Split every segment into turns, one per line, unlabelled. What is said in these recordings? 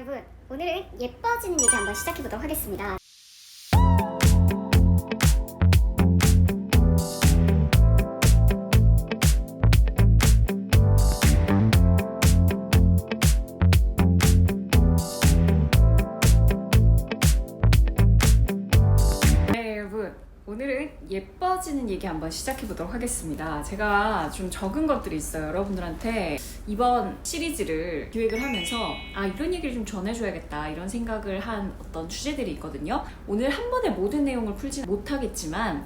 여러분, 오늘은 예뻐지는 얘기 한번 시작해보도록 하겠습니다.
네, 여러분, 오늘은 예뻐지는 얘기 한번 시작해보도록 하겠습니다. 제가 좀 적은 것들이 있어요. 여러분들한테 이번 시리즈를 기획을 하면서 이런 얘기를 좀 전해줘야겠다 이런 생각을 한 어떤 주제들이 있거든요. 오늘 한 번에 모든 내용을 풀지 못하겠지만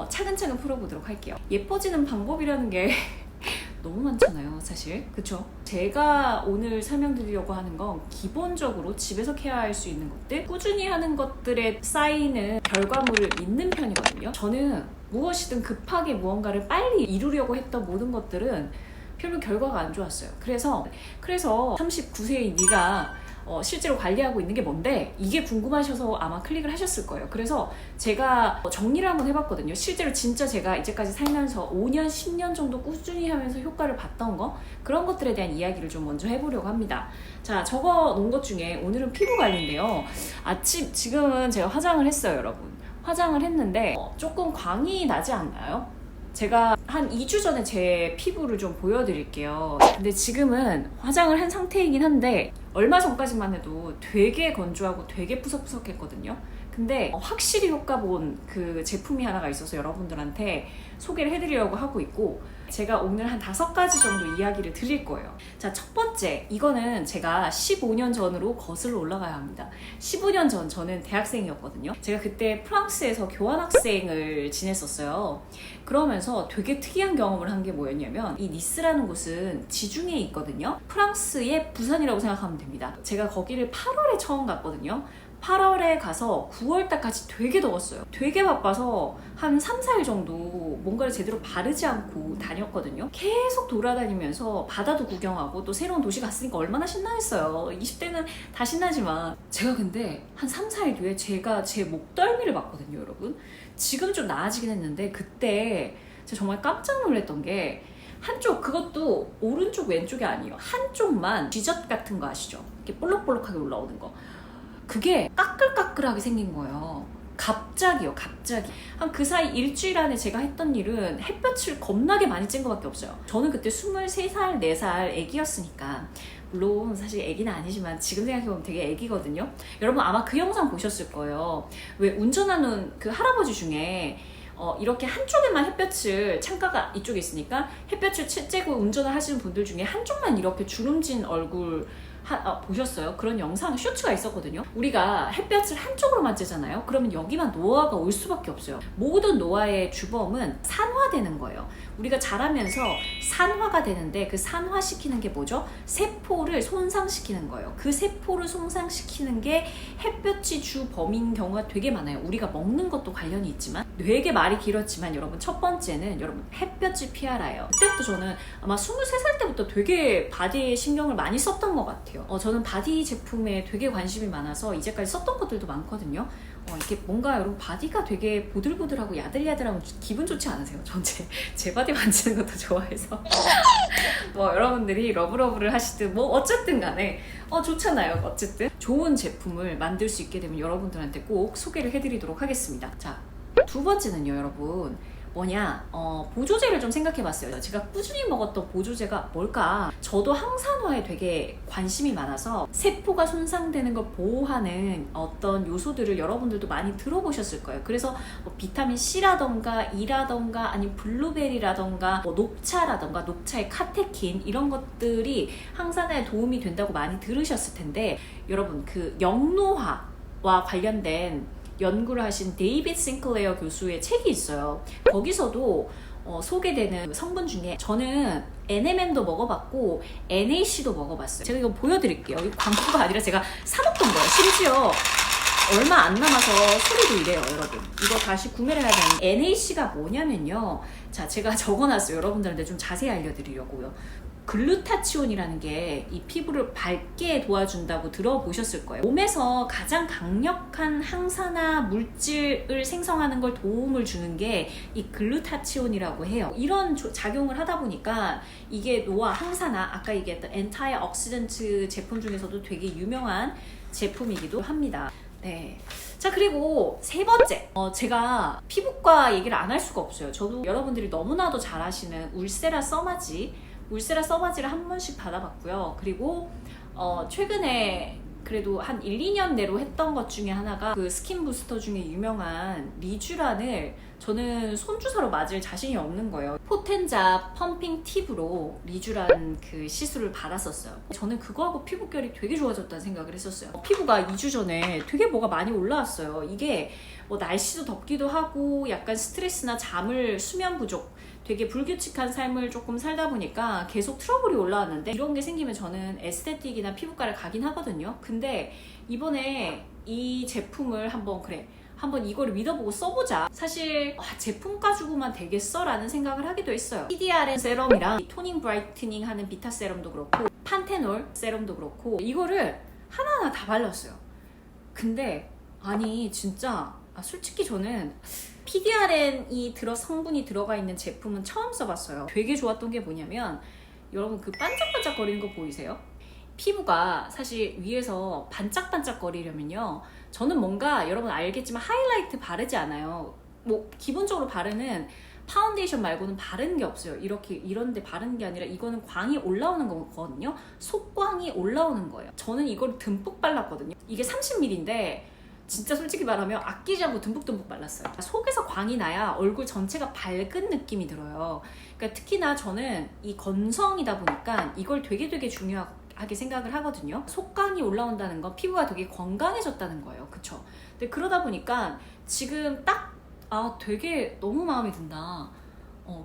차근차근 풀어보도록 할게요. 예뻐지는 방법이라는 게 너무 많잖아요, 사실. 그쵸? 제가 오늘 설명드리려고 하는 건 기본적으로 집에서 케어할 수 있는 것들, 꾸준히 하는 것들에 쌓이는 결과물을 믿는 편이거든요. 저는 무엇이든 급하게 무언가를 빨리 이루려고 했던 모든 것들은 별로 결과가 안 좋았어요. 그래서 39세의 네가 실제로 관리하고 있는 게 뭔데? 이게 궁금하셔서 아마 클릭을 하셨을 거예요. 그래서 제가 정리를 한번 해봤거든요. 실제로 진짜 제가 이제까지 살면서 5년, 10년 정도 꾸준히 하면서 효과를 봤던 거, 그런 것들에 대한 이야기를 좀 먼저 해보려고 합니다. 자, 적어 놓은 것 중에 오늘은 피부 관리인데요. 지금은 제가 화장을 했어요, 여러분. 화장을 했는데 조금 광이 나지 않나요? 제가 한 2주 전에 제 피부를 좀 보여드릴게요. 근데 지금은 화장을 한 상태이긴 한데 얼마 전까지만 해도 되게 건조하고 되게 푸석푸석했거든요. 근데 확실히 효과 본 그 제품이 하나가 있어서 여러분들한테 소개를 해드리려고 하고 있고, 제가 오늘 한 5가지 정도 이야기를 드릴 거예요. 자, 첫 번째, 이거는 제가 15년 전으로 거슬러 올라가야 합니다. 15년 전 저는 대학생이었거든요. 제가 그때 프랑스에서 교환학생을 지냈었어요. 그러면서 되게 특이한 경험을 한 게 뭐였냐면, 이 니스라는 곳은 지중해에 있거든요. 프랑스의 부산이라고 생각하면 됩니다. 제가 거기를 8월에 처음 갔거든요. 8월에 가서 9월달까지 되게 더웠어요. 되게 바빠서 한 3, 4일 정도 뭔가를 제대로 바르지 않고 다녔거든요. 계속 돌아다니면서 바다도 구경하고 또 새로운 도시 갔으니까 얼마나 신나했어요. 20대는 다 신나지만 제가 근데 한 3, 4일 뒤에 제가 제 목덜미를 봤거든요, 여러분. 지금 좀 나아지긴 했는데 그때 제가 정말 깜짝 놀랐던 게, 한쪽, 그것도 오른쪽 왼쪽이 아니에요. 한쪽만 지젓 같은 거 아시죠? 이렇게 볼록볼록하게 올라오는 거. 그게 까끌까끌하게 생긴 거예요. 갑자기요, 갑자기. 한 그 사이 일주일 안에 제가 했던 일은 햇볕을 겁나게 많이 찐 것밖에 없어요. 저는 그때 23살, 4살 애기였으니까. 물론 사실 애기는 아니지만 지금 생각해보면 되게 애기거든요. 여러분 아마 그 영상 보셨을 거예요. 왜 운전하는 그 할아버지 중에 이렇게 한쪽에만 햇볕을, 창가가 이쪽에 있으니까 햇볕을 쬐고 운전을 하시는 분들 중에 한쪽만 이렇게 주름진 얼굴 보셨어요? 그런 영상 쇼츠가 있었거든요. 우리가 햇볕을 한쪽으로만 쬐잖아요. 그러면 여기만 노화가 올 수밖에 없어요. 모든 노화의 주범은 산화되는 거예요. 우리가 자라면서 산화가 되는데, 그 산화시키는 게 뭐죠? 세포를 손상시키는 거예요. 그 세포를 손상시키는 게 햇볕이 주범인 경우가 되게 많아요. 우리가 먹는 것도 관련이 있지만, 되게 말이 길었지만 여러분, 첫 번째는 여러분 햇볕을 피하라예요. 그때부터 저는 아마 23살 때부터 되게 바디에 신경을 많이 썼던 것 같아요. 저는 바디 제품에 되게 관심이 많아서 이제까지 썼던 것들도 많거든요. 이렇게 뭔가 여러분 바디가 되게 보들보들하고 야들야들하면 기분 좋지 않으세요? 전 제 바디 만지는 것도 좋아해서 여러분들이 러브러브를 하시든 어쨌든 간에 좋잖아요. 어쨌든 좋은 제품을 만들 수 있게 되면 여러분들한테 꼭 소개를 해드리도록 하겠습니다. 자, 두 번째는요, 여러분. 보조제를 좀 생각해봤어요. 제가 꾸준히 먹었던 보조제가 뭘까? 저도 항산화에 되게 관심이 많아서 세포가 손상되는 걸 보호하는 어떤 요소들을 여러분들도 많이 들어보셨을 거예요. 그래서 비타민 C라던가 E라던가 아니면 블루베리라던가 녹차라던가 녹차의 카테킨, 이런 것들이 항산화에 도움이 된다고 많이 들으셨을 텐데, 여러분 그 영노화와 관련된 연구를 하신 데이빗 싱클레어 교수의 책이 있어요. 거기서도 소개되는 성분 중에, 저는 NMN도 먹어봤고 NAC도 먹어봤어요. 제가 이거 보여드릴게요. 이거 광고가 아니라 제가 사먹던 거예요. 심지어 얼마 안 남아서 소리도 이래요, 여러분. 이거 다시 구매를 해야 되는. NAC가 뭐냐면요, 자, 제가 적어놨어요. 여러분들한테 좀 자세히 알려드리려고요. 글루타치온이라는 게 이 피부를 밝게 도와준다고 들어보셨을 거예요. 몸에서 가장 강력한 항산화 물질을 생성하는 걸 도움을 주는 게 이 글루타치온이라고 해요. 이런 작용을 하다 보니까 이게 노화 항산화, 아까 얘기했던 엔타이 억시던트 제품 중에서도 되게 유명한 제품이기도 합니다. 네. 자, 그리고 세 번째. 제가 피부과 얘기를 안 할 수가 없어요. 저도 여러분들이 너무나도 잘 아시는 울세라 써마지를 한 번씩 받아봤고요. 그리고 최근에 그래도 한 1, 2년 내로 했던 것 중에 하나가 그 스킨 부스터 중에 유명한 리쥬란을 저는 손주사로 맞을 자신이 없는 거예요. 포텐자 펌핑 팁으로 리쥬란 그 시술을 받았었어요. 저는 그거하고 피부결이 되게 좋아졌다는 생각을 했었어요. 피부가 2주 전에 되게 뭐가 많이 올라왔어요. 이게 뭐 날씨도 덥기도 하고 약간 스트레스나 수면 부족, 되게 불규칙한 삶을 조금 살다 보니까 계속 트러블이 올라왔는데, 이런 게 생기면 저는 에스테틱이나 피부과를 가긴 하거든요. 근데 이번에 이 제품을 한번 이거를 믿어보고 써보자. 사실 제품 가지고만 되겠어? 라는 생각을 하기도 했어요. PDRN 세럼이랑 토닝 브라이트닝 하는 비타 세럼도 그렇고 판테놀 세럼도 그렇고 이거를 하나하나 다 발랐어요. 근데 아니 진짜 솔직히 저는 PDRN이 성분이 들어가 있는 제품은 처음 써봤어요. 되게 좋았던 게 뭐냐면, 여러분 그 반짝반짝 거리는 거 보이세요? 피부가 사실 위에서 반짝반짝 거리려면요, 저는 뭔가 여러분 알겠지만 하이라이트 바르지 않아요. 뭐 기본적으로 바르는 파운데이션 말고는 바르는 게 없어요. 이렇게 이런 데 바르는 게 아니라 이거는 광이 올라오는 거거든요. 속광이 올라오는 거예요. 저는 이걸 듬뿍 발랐거든요. 이게 30ml인데 진짜 솔직히 말하면 아끼지 않고 듬뿍듬뿍 발랐어요. 속에서 광이 나야 얼굴 전체가 밝은 느낌이 들어요. 그러니까 특히나 저는 이 건성이다 보니까 이걸 되게 중요하게 생각을 하거든요. 속광이 올라온다는 건 피부가 되게 건강해졌다는 거예요. 그쵸? 근데 그러다 보니까 지금 딱 되게 너무 마음에 든다.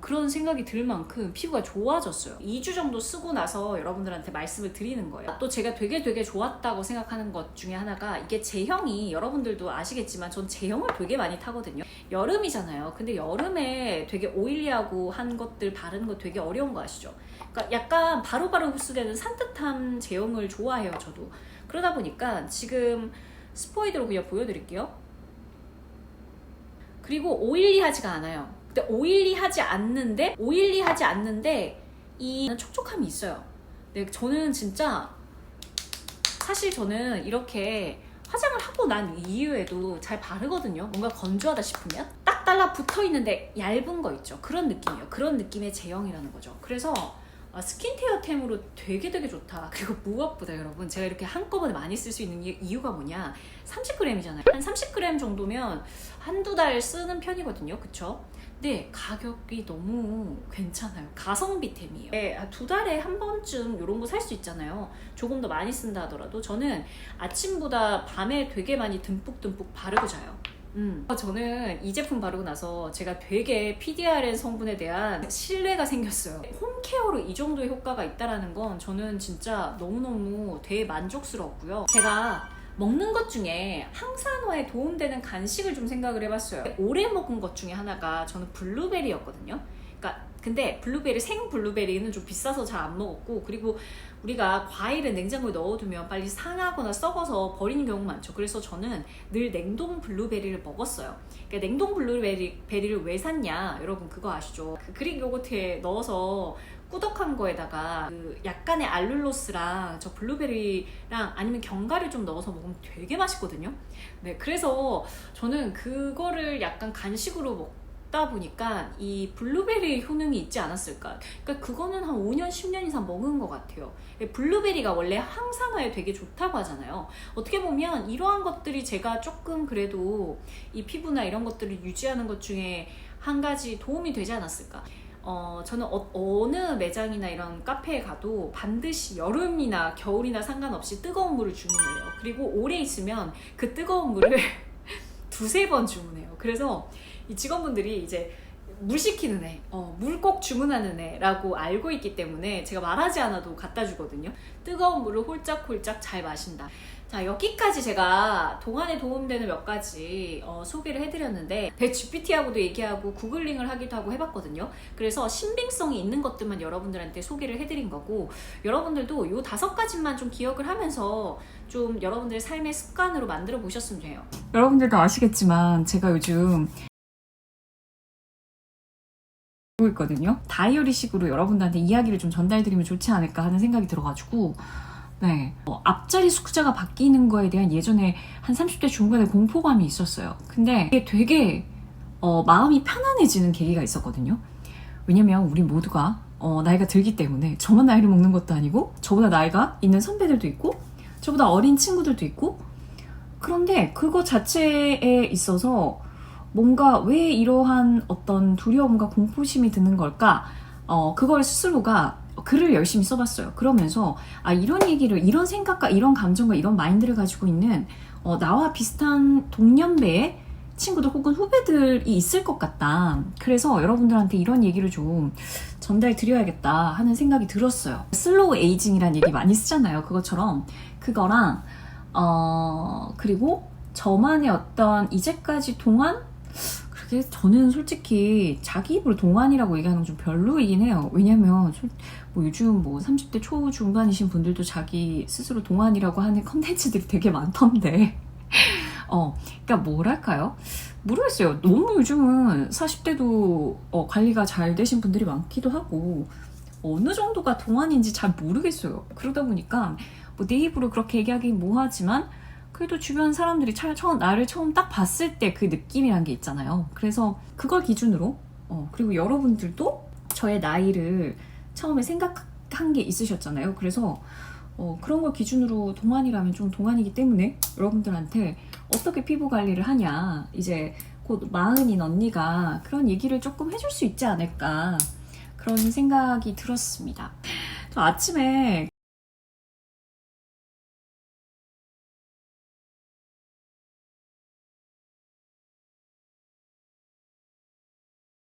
그런 생각이 들 만큼 피부가 좋아졌어요. 2주 정도 쓰고 나서 여러분들한테 말씀을 드리는 거예요. 또 제가 되게 좋았다고 생각하는 것 중에 하나가, 이게 제형이 여러분들도 아시겠지만 전 제형을 되게 많이 타거든요. 여름이잖아요. 근데 여름에 되게 오일리하고 한 것들 바르는 거 되게 어려운 거 아시죠? 그러니까 약간 바로바로 흡수되는 산뜻한 제형을 좋아해요, 저도. 그러다 보니까 지금 스포이드로 그냥 보여드릴게요. 그리고 오일리하지가 않아요. 근데 오일리하지 않는데 이 촉촉함이 있어요. 네, 저는 진짜 사실 저는 이렇게 화장을 하고 난 이후에도 잘 바르거든요. 뭔가 건조하다 싶으면 딱 달라붙어 있는데 얇은 거 있죠. 그런 느낌이에요. 그런 느낌의 제형이라는 거죠. 그래서 스킨케어템으로 되게 좋다. 그리고 무엇보다 여러분, 제가 이렇게 한꺼번에 많이 쓸 수 있는 이유가 뭐냐, 30g이잖아요. 한 30g 정도면 한두 달 쓰는 편이거든요. 그쵸? 근데 가격이 너무 괜찮아요. 가성비템이에요. 네, 2달에 한 번쯤 이런 거 살 수 있잖아요. 조금 더 많이 쓴다 하더라도 저는 아침보다 밤에 되게 많이 듬뿍 바르고 자요. 저는 이 제품 바르고 나서 제가 되게 PDRN 성분에 대한 신뢰가 생겼어요. 홈케어로 이 정도의 효과가 있다는 건 저는 진짜 너무너무 대만족스럽고요. 제가 먹는 것 중에 항산화에 도움되는 간식을 좀 생각을 해봤어요. 오래 먹은 것 중에 하나가 저는 블루베리였거든요. 근데 생 블루베리는 좀 비싸서 잘 안 먹었고, 그리고 우리가 과일을 냉장고에 넣어두면 빨리 상하거나 썩어서 버리는 경우가 많죠. 그래서 저는 늘 냉동 블루베리를 먹었어요. 그러니까 냉동 블루베리를 왜 샀냐, 여러분 그거 아시죠? 그 그릭 요거트에 넣어서 꾸덕한 거에다가 그 약간의 알룰로스랑 저 블루베리랑 아니면 견과류 좀 넣어서 먹으면 되게 맛있거든요. 네, 그래서 저는 그거를 약간 간식으로 먹다 보니까 이 블루베리 효능이 있지 않았을까. 그러니까 그거는 한 5년, 10년 이상 먹은 것 같아요. 블루베리가 원래 항산화에 되게 좋다고 하잖아요. 어떻게 보면 이러한 것들이 제가 조금 그래도 이 피부나 이런 것들을 유지하는 것 중에 한 가지 도움이 되지 않았을까. 저는 어느 매장이나 이런 카페에 가도 반드시 여름이나 겨울이나 상관없이 뜨거운 물을 주문을 해요. 그리고 오래 있으면 그 뜨거운 물을 2-3번 주문해요. 그래서 이 직원분들이 이제 물 시키는 애, 물 꼭 주문하는 애라고 알고 있기 때문에 제가 말하지 않아도 갖다 주거든요. 뜨거운 물을 홀짝홀짝 잘 마신다. 자, 여기까지 제가 동안에 도움되는 몇 가지 소개를 해드렸는데 챗GPT하고도 얘기하고 구글링을 하기도 하고 해봤거든요. 그래서 신빙성이 있는 것들만 여러분들한테 소개를 해드린 거고, 여러분들도 요 5가지만 좀 기억을 하면서 좀 여러분들의 삶의 습관으로 만들어 보셨으면 해요. 여러분들도 아시겠지만 제가 요즘 하고 있거든요. 다이어리식으로 여러분들한테 이야기를 좀 전달드리면 좋지 않을까 하는 생각이 들어가지고, 네, 앞자리 숫자가 바뀌는 거에 대한 예전에 한 30대 중반에 공포감이 있었어요. 근데 이게 되게 마음이 편안해지는 계기가 있었거든요. 왜냐면 우리 모두가 나이가 들기 때문에 저만 나이를 먹는 것도 아니고 저보다 나이가 있는 선배들도 있고 저보다 어린 친구들도 있고, 그런데 그거 자체에 있어서 뭔가 왜 이러한 어떤 두려움과 공포심이 드는 걸까? 그걸 스스로가 글을 열심히 써봤어요. 그러면서 이런 얘기를, 이런 생각과 이런 감정과 이런 마인드를 가지고 있는 나와 비슷한 동년배의 친구들 혹은 후배들이 있을 것 같다. 그래서 여러분들한테 이런 얘기를 좀 전달 드려야겠다 하는 생각이 들었어요. 슬로우 에이징이라는 얘기 많이 쓰잖아요. 그것처럼 그거랑 그리고 저만의 어떤 이제까지 동안, 그게 저는 솔직히 자기 입으로 동안이라고 얘기하는 건 좀 별로이긴 해요. 왜냐면 요즘 30대 초중반이신 분들도 자기 스스로 동안이라고 하는 컨텐츠들이 되게 많던데 그러니까 뭐랄까요? 모르겠어요. 너무 요즘은 40대도 관리가 잘 되신 분들이 많기도 하고 어느 정도가 동안인지 잘 모르겠어요. 그러다 보니까 내 입으로 그렇게 얘기하기 뭐하지만 그래도 주변 사람들이 나를 처음 딱 봤을 때 그 느낌이란 게 있잖아요. 그래서 그걸 기준으로 그리고 여러분들도 저의 나이를 처음에 생각한 게 있으셨잖아요. 그래서 그런 걸 기준으로 동안이라면 좀 동안이기 때문에 여러분들한테 어떻게 피부 관리를 하냐, 이제 곧 40인 언니가 그런 얘기를 조금 해줄 수 있지 않을까, 그런 생각이 들었습니다. 저 아침에